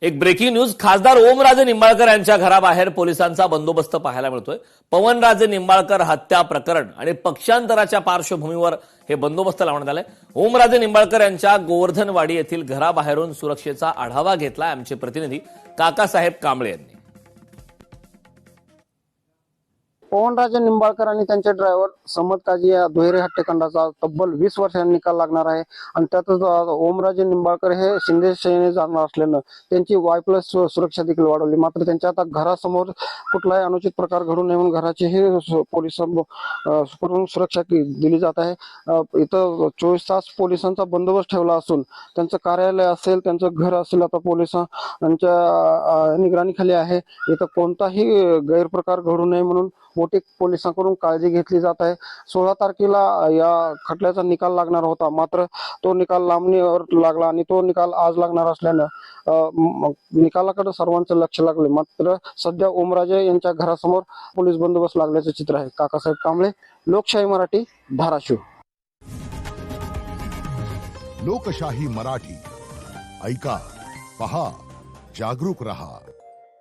एक breaking news. खासदार ओमराजे निंबाळकर यांच्या घराबाहेर पोलिसांचा बंदोबस्त पाहायला मिळतोय. पवनराजे निंबाळकर हत्या प्रकरण आणि पक्षांतराच्या पार्श्वभूमीवर हे बंदोबस्त लावण्यात आलाय. ओमराजे निंबाळकर यांच्या गोवर्धनवाडी येथील घराबाहेरून सुरक्षेचा आढावा घेतला आमचे प्रतिनिधी काकासाहेब कांबळे यांनी. पवनराजे निंबाळकर आणि त्यांचे ड्रायव्हर समद काजी या दुहेरी हत्याकांडाचा तब्बल 20 वर्षांनी निकाल लागणार आहे. आणि त्यातच ओमराजे निंबाळकर हे शिंदे सेनेने जाणार असल्यानं त्यांची वाय+ सुरक्षा देखील वाढवली. मात्र त्यांच्या आता घरासमोर कुठलाही अनुचित प्रकार घडू नये म्हणून घराचीही पोलिसांकडून सुरक्षा दिली जात आहे. इथं 24 तास पोलिसांचा बंदोबस्त ठेवला असून त्यांचं कार्यालय असेल, त्यांचं घर असेल, आता पोलिसांच्या निगराणीखाली आहे. इथं कोणताही गैरप्रकार घडू नये म्हणून मोठी पोलिसांकडून काळजी घेतली जात आहे. 16 तारखेला या खटल्याचा निकाल लागणार होता, मात्र तो निकाल लांबणीवर लागला आणि तो निकाल आज लागणार असल्यानं निकालाकडे सर्वांचं लक्ष लागले. मात्र सध्या ओमराजे यांच्या घरासमोर पोलीस बंदोबस्त लागल्याचं चित्र आहे. काकासाहेब कांबळे, लोकशाही मराठी, धाराशिव. लोकशाही मराठी ऐका, पहा, जागरूक रहा.